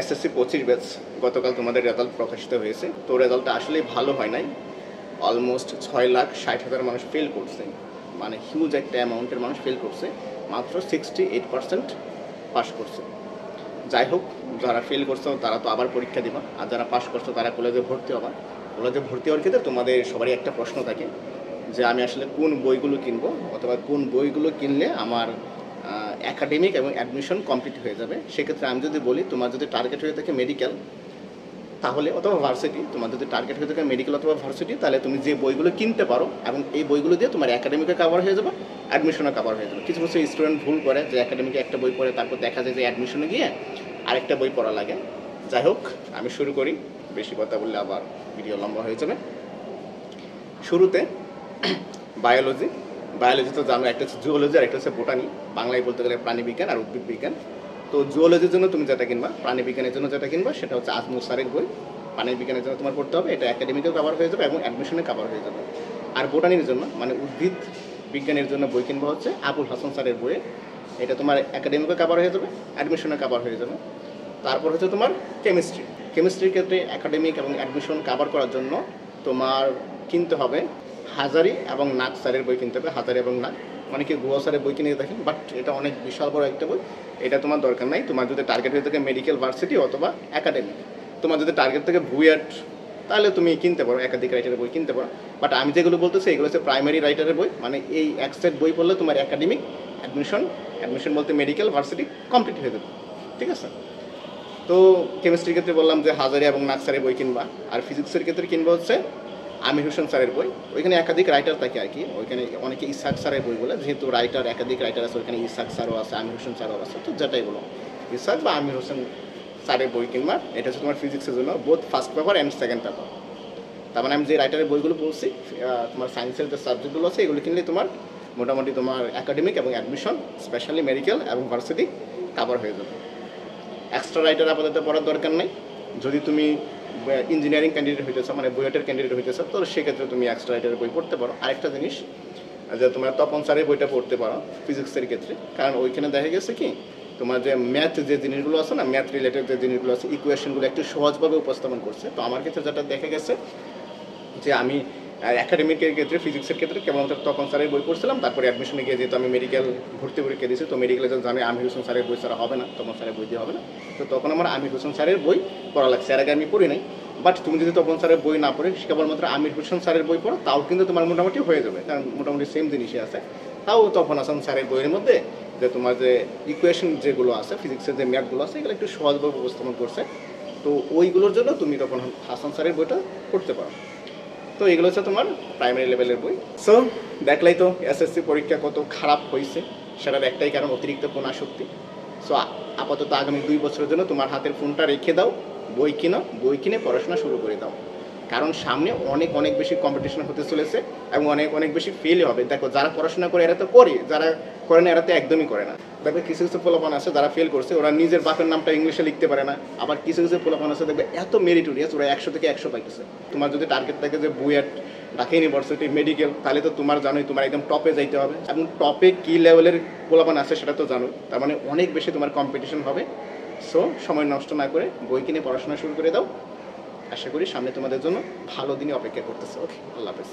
SSC 25 batch গতকাল তোমাদের result প্রকাশিত হয়েছে। তো রেজাল্টটা আসলেই ভালো হয় নাই। অলমোস্ট 6,60,000 মানুষ ফেল করছে, মানে হিউজ একটা অ্যামাউন্টের মানুষ ফেল করছে, মাত্র 68% পাস করছে। যাই হোক, যারা ফেল করছো তারা তো আবার পরীক্ষা দিবা, আর যারা পাস করছো তারা কলেজে ভর্তি হবা। কলেজে ভর্তি হওয়ার ক্ষেত্রে তোমাদের সবারই একটা প্রশ্ন থাকে যে আমি আসলে কোন বইগুলো কিনবো, অথবা কোন বইগুলো কিনলে আমার একাডেমিক এবং অ্যাডমিশন কমপ্লিট হয়ে যাবে। সেক্ষেত্রে আমি যদি বলি, তোমার যদি টার্গেট হয়ে থাকে মেডিকেল তাহলে, অথবা ভার্সিটি, তোমার যদি টার্গেট হয়ে থাকে মেডিকেল অথবা ভার্সিটি, তাহলে তুমি যে বইগুলো কিনতে পারো এবং এই বইগুলো দিয়ে তোমার একাডেমিকে কভার হয়ে যাবে, অ্যাডমিশনে কভার হয়ে যাবে। কিছু কিছু স্টুডেন্ট ভুল করে যে একাডেমিকে একটা বই পড়ে তারপর দেখা যায় যে অ্যাডমিশনে গিয়ে আরেকটা বই পড়া লাগে। যাই হোক, আমি শুরু করি, বেশি কথা বললে আবার ভিডিও লম্বা হয়ে যাবে। শুরুতে বায়োলজি তো জানো, একটা হচ্ছে জুওলজি আর একটা হচ্ছে বোটানি, বাংলায় বলতে গেলে প্রাণীবিজ্ঞান আর উদ্ভিদ বিজ্ঞান। তো জুওলজির জন্য তুমি যেটা কিনবা, প্রাণীবিজ্ঞানের জন্য যেটা কিনবা সেটা হচ্ছে আজমল স্যারের বই। প্রাণীবিজ্ঞানের জন্য তোমার পড়তে হবে, এটা একাডেমিকেও কভার হয়ে যাবে এবং অ্যাডমিশনে কভার হয়ে যাবে। আর বোটানির জন্য মানে উদ্ভিদ বিজ্ঞানের জন্য বই কিনবা হচ্ছে আবুল হাসান স্যারের বই, এটা তোমার একাডেমিকেও কভার হয়ে যাবে, অ্যাডমিশনে কভার হয়ে যাবে। তারপর হচ্ছে তোমার কেমিস্ট্রির ক্ষেত্রে একাডেমিক এবং অ্যাডমিশন কভার করার জন্য তোমার কিনতে হবে হাজারি এবং নাগ স্যারের বই কিনতে হবে। হাজারি এবং নাগ, অনেকে গোয়া স্যারের বই কিনে দেখেন, বাট এটা অনেক বিশাল বড় একটা বই, এটা তোমার দরকার নাই। তোমার যদি টার্গেট হয়ে থাকে মেডিকেল, ভার্সিটি অথবা একাডেমিক, তোমার যদি টার্গেট থাকে বুয়েট, তাহলে তুমি কিনতে পারো, একাধিক রাইটারের বই কিনতে পারো। বাট আমি যেগুলো বলতেছি এগুলো হচ্ছে প্রাইমারি রাইটারের বই, মানে এই এক সেট বই পড়লে তোমার একাডেমিক, অ্যাডমিশন বলতে মেডিকেল, ভার্সিটি কমপ্লিট হয়ে যাবে, ঠিক আছে? তো কেমিস্ট্রির ক্ষেত্রে বললাম যে হাজারি এবং নাগ স্যারের বই কিনবা। আর ফিজিক্সের ক্ষেত্রে কিনবা হচ্ছে আমির হোসেন স্যারের বই। ওইখানে একাধিক রাইটার থাকে আর কি, ওইখানে অনেকে ইসাক স্যারের বই বলে, যেহেতু রাইটার একাধিক রাইটার আছে, ওইখানে ইসাক স্যারও আছে, আমির হোসেন স্যারও আছে, তো যেটাই বলো ইসাক বা আমির হোসেন স্যারের বই কিনবা। এটা হচ্ছে তোমার ফিজিক্সের জন্য both first paper and second paper. তার মানে আমি যে রাইটারের বইগুলো বলছি, তোমার সায়েন্সের যে সাবজেক্টগুলো আছে এগুলো কিনলে তোমার মোটামুটি তোমার একাডেমিক এবং অ্যাডমিশন, স্পেশালি মেডিকেল এবং ভার্সিটি কভার হয়ে যাবে। এক্সট্রা রাইটার আপাতত পড়ার দরকার নেই। যদি তুমি ইঞ্জিনিয়ারিং ক্যান্ডিডেট হইতেছ, মানে বুয়েটের ক্যান্ডিডেট হইতেছ, তো সেক্ষেত্রে তুমি এক্সট্রা রাইটারের বই পড়তে পারো। আরেকটা জিনিস যে তোমার তপন স্যারের বইটা পড়তে পারো ফিজিক্সের ক্ষেত্রে, কারণ ওইখানে দেখা গেছে কি তোমার যে ম্যাথ যে জিনিসগুলো আছে না, ম্যাথ রিলেটেড যে জিনিসগুলো আছে, ইকুয়েশনগুলো একটু সহজভাবে উপস্থাপন করছে। তো আমার ক্ষেত্রে যেটা দেখা গেছে যে আমি একাডেমিকের ক্ষেত্রে, ফিজিক্সের ক্ষেত্রে কেবলমাত্র তপন স্যারের বই পড়ছিলাম। তারপরে অ্যাডমিশনে গিয়ে যেহেতু আমি মেডিকেল ভর্তি পরীক্ষা দিয়েছি, তো মেডিকেলে যখন জানি আমির হোসেন স্যারের বই ছাড়া হবে না, তপন স্যারের বই দিয়ে হবে না, তো তখন আমার আমির হোসেন স্যারের বই পড়া লাগছে। এর আগে আমি পড়ি নাই। বাট তুমি যদি তপন স্যারের বই না পড়ে কেবলমাত্র আমির হোসেন স্যারের বই পড়ো, তাও কিন্তু তোমার মোটামুটি হয়ে যাবে, কারণ মোটামুটি সেম জিনিসই আছে। তাও তপন হাসান স্যারের বইয়ের মধ্যে যে তোমার যে ইকুয়েশন যেগুলো আছে, ফিজিক্সের যে ম্যাথগুলো আছে, এগুলো একটু সহজভাবে উপস্থাপন করছে। তো ওইগুলোর জন্য তুমি তখন হাসান স্যারের বইটা পড়তে পারো। তো এগুলো হচ্ছে তোমার প্রাইমারি লেভেলের বই। সো দেখলাই তো এসএসসি পরীক্ষা কত খারাপ হয়েছে, সেটার একটাই কারণ অতিরিক্ত ফোন আসক্তি। সো আপাতত আগামী 2 বছরের জন্য তোমার হাতের ফোনটা রেখে দাও, বই কিনে পড়াশোনা শুরু করে দাও, কারণ সামনে অনেক অনেক বেশি কম্পিটিশন হতে চলেছে এবং অনেক অনেক বেশি ফেল হবে। দেখো, যারা পড়াশোনা করে এরা তো করে, যারা করে না এরা তো একদমই করে না। দেখবে কিছু কিছু পোলাপান আছে যারা ফেল করছে, ওরা নিজের বাপের নামটা ইংলিশে লিখতে পারে না। আবার কিছু কিছু পোলাপান আছে দেখবে এত মেরিটোরিয়াস, ওরা 100 থেকে 100 পাইতেছে। তোমার যদি টার্গেট থাকে যে বুয়েট, ঢাকা ইউনিভার্সিটি, মেডিকেল, তাহলে তো তোমার জানোই তোমার একদম টপে যাইতে হবে, এবং টপে কী লেভেলের পোলাপান আছে সেটা তো জানোই। তার মানে অনেক বেশি তোমার কম্পিটিশন হবে। সো সময় নষ্ট না করে বই কিনে পড়াশোনা শুরু করে দাও। আশা করি সামনে তোমাদের জন্য ভালো দিনই অপেক্ষা করতেছে। ওকে, আল্লাহ হাফেজ।